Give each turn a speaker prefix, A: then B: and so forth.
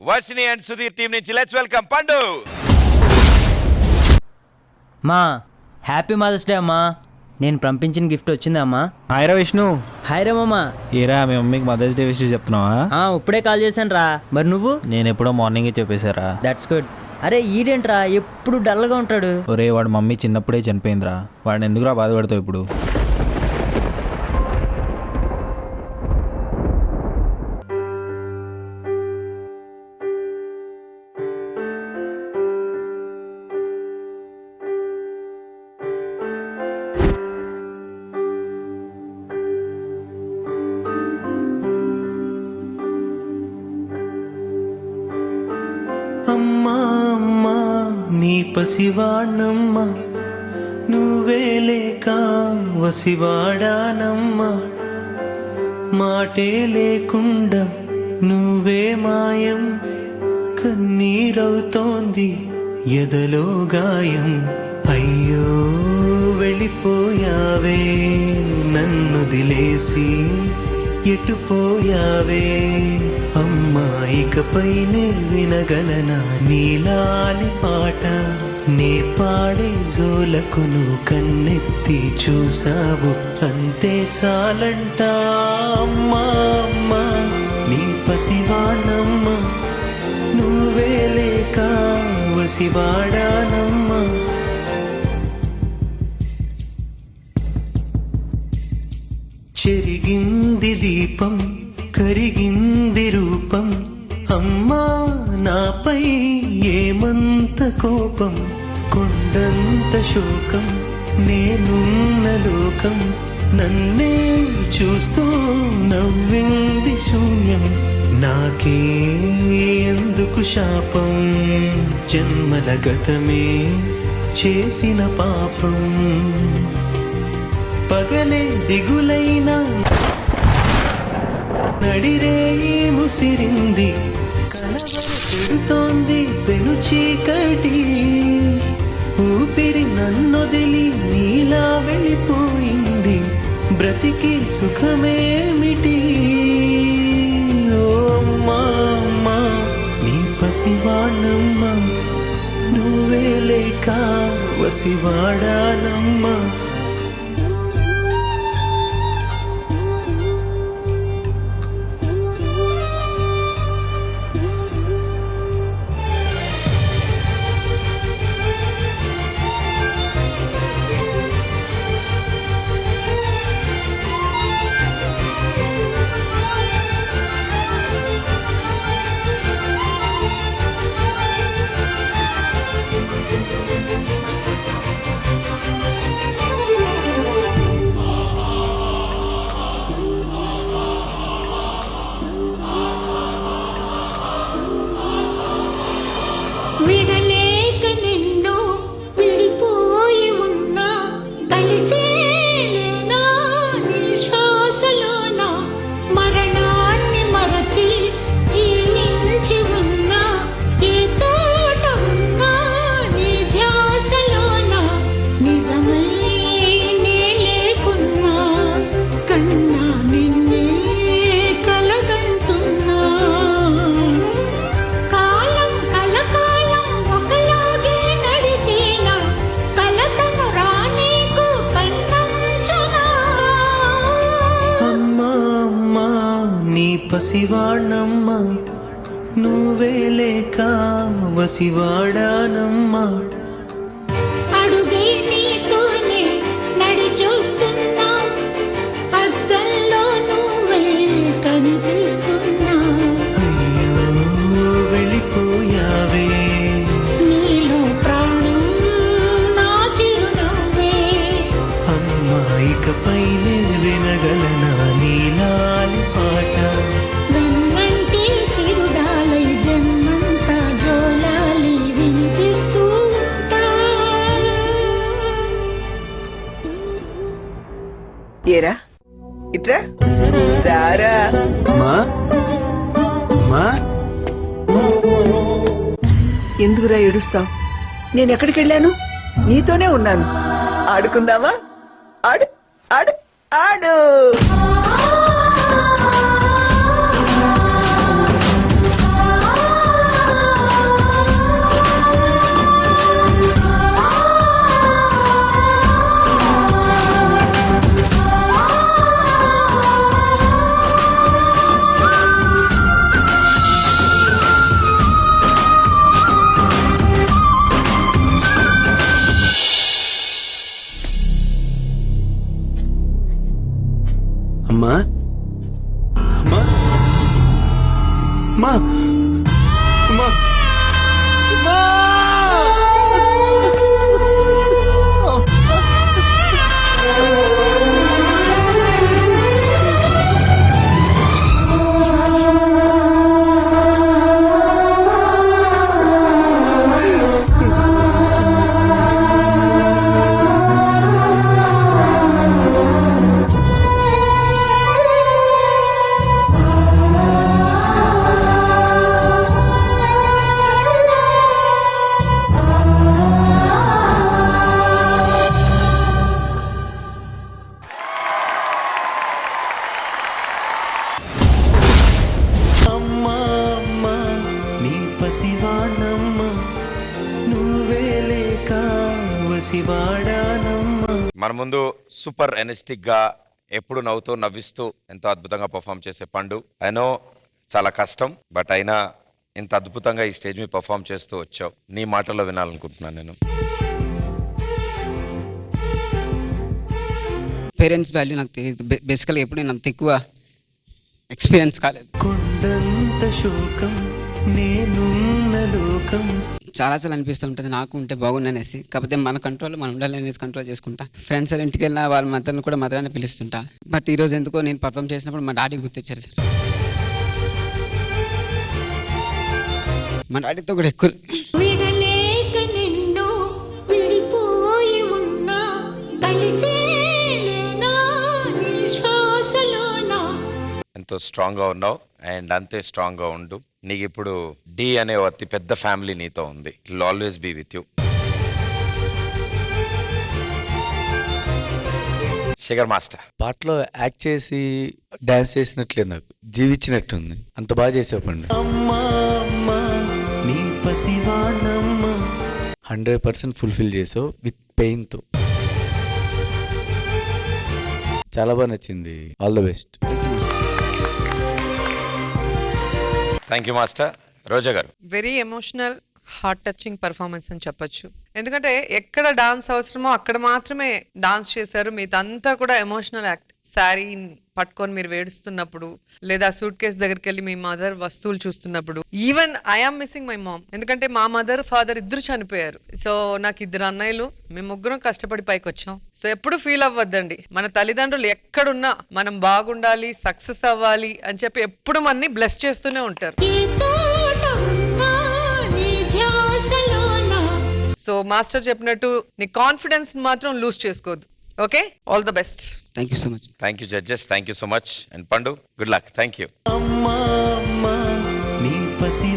A: Varshini and Sudheer team నుంచి let's welcome పండు.
B: మా హ్యాపీ మదర్స్ డే అమ్మా. నేను పంపించిన గిఫ్ట్ వచ్చిందా అమ్మా?
C: హాయ్రా విష్ణు.
B: హాయ్ రా మామా.
C: ఏరా మీ మమ్మీకి మదర్స్ డే విషెస్ చెప్తున్నావా?
B: ఇప్పుడే కాల్ చేశాను రా. మరి నువ్వు?
C: నేను ఎప్పుడో మార్నింగే చెప్పేశారా.
B: That's good. అరే ఈడేంట్రా ఎప్పుడు డల్గా ఉంటాడు?
C: ఒరే వాడు మమ్మీ చిన్నప్పుడే చనిపోయిందిరా. వాడిని ఎందుకురా బాధపడతావు ఇప్పుడు?
D: అమ్మా అమ్మా నీ పసివాణమ్మ, నువ్వే లేక వసివాడానమ్మా. మాటే లేకుండా నువ్వే మాయం, కన్నీరవుతోంది ఎదలో గాయం. అయ్యో వెళ్ళిపోయావే నన్ను దిలేసి, ఎటుపోయావే అమ్మా. ఇకపైనే వినగలనా నీలాలి పాట, నే పాడే జోలకు నువ్వు కన్నెత్తి చూసావు, అంతే చాలంట. అమ్మా అమ్మా నీ పసివాణమ్మ, నువ్వే లేక వసివాడానమ్మా. చెరిగింది దీపం, కరిగింది రూపం, అమ్మా నాపై ఏమంత కోపం. కొండంత శోకం నేనున్న లోకం, నన్నే చూస్తూ నవ్వింది శూన్యం. నాకే ఎందుకు శాపం, జన్మల గతమే చేసిన పాపం. పగలే దిగులైనా నడిరేయి ముసిరింది, కలవడుతోంది పెను చీకటి. ఊపిరి నన్నొదిలి నీలా వెళ్ళిపోయింది, బ్రతికి సుఖమేమిటి. ఓ అమ్మా అమ్మా నీ పసివాణమ్మ, నువ్వే లేక వసివాడానమ్మా.
E: విడలేక నిన్ను విడిపోయి ఉన్నా, కలిసేలేనా నీ శ్వాసలోన. మరణాన్ని మరచి జీవించి ఉన్నా, ఏ తోట ఉన్నా నీ ధ్యాసలోన. నిజమై నే లేకున్నా, కన్నా నిన్నే కలగంటున్నా. కాలం కలకాలం ఒకలాగే నడిచేనా, కలతను రానీకు కన్నంచనా.
D: అమ్మా అమ్మా నీ పసివాణమ్మ, నువ్వే లేక వసివాడానమ్మా.
E: అడుగే నీతోనే నడి చూస్తున్నా, అద్దంలో నువ్వే కనిపిస్తున్నా.
D: అయ్యో వెళ్ళిపోయావే
E: నీలో ప్రాణం నా చిరునవ్వే.
D: అమ్మా. ఇకపైనే వినగలనా నీలాలి పాట,
E: వెన్నంటి చిరుడాలై జన్మంతా జోలాలి వినిపిస్తూ ఉంటా.
F: ఏరా ఇట్రా రారా. ఎందుకురా ఏడుస్తావు? నేను ఎక్కడికి వెళ్ళాను? నీతోనే ఉన్నాను. ఆడుకుందామా? ఆడు ఆడు ఆడు.
G: అమ్మా అమ్మా అమ్మా అమ్మా అమ్మా
D: అమ్మా అమ్మా నీ పసివాణమ్మ నువ్వే లేక వసివాడానమ్మా.
A: మన ముందు సూపర్ ఎనర్జెటిక్ గా ఎప్పుడు నవ్వుతూ నవ్విస్తూ ఎంతో అద్భుతంగా పర్ఫామ్ చేసే పండు. అయినో చాలా కష్టం, బట్ అయినా ఇంత అద్భుతంగా ఈ స్టేజ్ మీద పర్ఫామ్ చేస్తూ వచ్చావు. నీ మాటల్లో వినాలనుకుంటున్నాను నేను.
H: పేరెంట్స్ వాల్యూ నాకు తెలియదు. బేసికల్గా ఎప్పుడు నేను అంత ఎక్కువ ఎక్స్పీరియన్స్ కాలేదు.
D: కొండంత శోకం నేనున్న లోకం.
H: చాలా అనిపిస్తూ ఉంటుంది నాకు ఉంటే బాగుండనేసి. కాకపోతే మన కంట్రోల్ మనం ఉండాలనేసి కంట్రోల్ చేసుకుంటా. ఫ్రెండ్స్ ఇంటికి వెళ్ళినా వాళ్ళ మదర్ని కూడా మదరాన్ని పిలుస్తుంటా. బట్ ఈరోజు ఎందుకో నేను పర్ఫామ్ చేసినప్పుడు మా డాడీ గుర్తొచ్చారు సార్. మా డాడీతో కూడా ఎక్కువ
E: విడలేక నిన్ను విడిపోయి ఉన్నా కలిసేలేనా నీ శ్వాసలోనా.
A: ఎంతో స్ట్రాంగ్ గా ఉన్నావు అండ్ అంతే స్ట్రాంగ్ గా ఉండు. నీకు ఇప్పుడు డి అనే ఓ అతి పెద్ద ఫ్యామిలీ నీతో ఉంది. It will always be with you. Shekhar master,
G: పాటలో యాక్ట్ చేసి డాన్స్ చేసినట్లేదు, నాకు జీవించినట్టుంది. అంత బాగా చేసావు పండు.
D: అమ్మా అమ్మా నీ పసివాణమ్మ
G: 100% ఫుల్ఫిల్ చేసావు విత్ పెయిన్తో. చాలా బాగా నచ్చింది. All the best.
A: Thank you master. Roja గారు,
I: very emotional heart touching performance అని చెప్పొచ్చు. ఎందుకంటే ఎక్కడ డాన్స్ అవసరమో అక్కడ మాత్రమే డాన్స్ చేశారు. మీదంతా కూడా ఎమోషనల్ యాక్ట్. శారీని పట్టుకొని మీరు వేడుస్తున్నప్పుడు, లేదా సూట్ కేస్ దగ్గరికి వెళ్ళి మీ మదర్ వస్తువులు చూస్తున్నప్పుడు, even I am missing my mom. ఎందుకంటే మా మదర్ ఫాదర్ ఇద్దరు చనిపోయారు. సో నాకు 2 అన్నయ్యలు, మేము ముగ్గురం కష్టపడి పైకి వచ్చాం. సో ఎప్పుడు ఫీల్ అవ్వద్దండి. మన తల్లిదండ్రులు ఎక్కడున్నా మనం బాగుండాలి, సక్సెస్ అవ్వాలి అని చెప్పి ఎప్పుడు మనని బ్లెస్ చేస్తూనే ఉంటారు.
E: ఈ చోటమ్మా నీ ధ్యాసలోనా.
I: సో మాస్టర్ చెప్పినట్టు నీ కాన్ఫిడెన్స్ మాత్రం లూజ్ చేసుకోవద్దు. Okay, all the best.
H: Thank you so much.
A: Thank you judges, thank you so much. And పండు, గుడ్ లక్. Thank you.
D: అమ్మా అమ్మా నీ పసి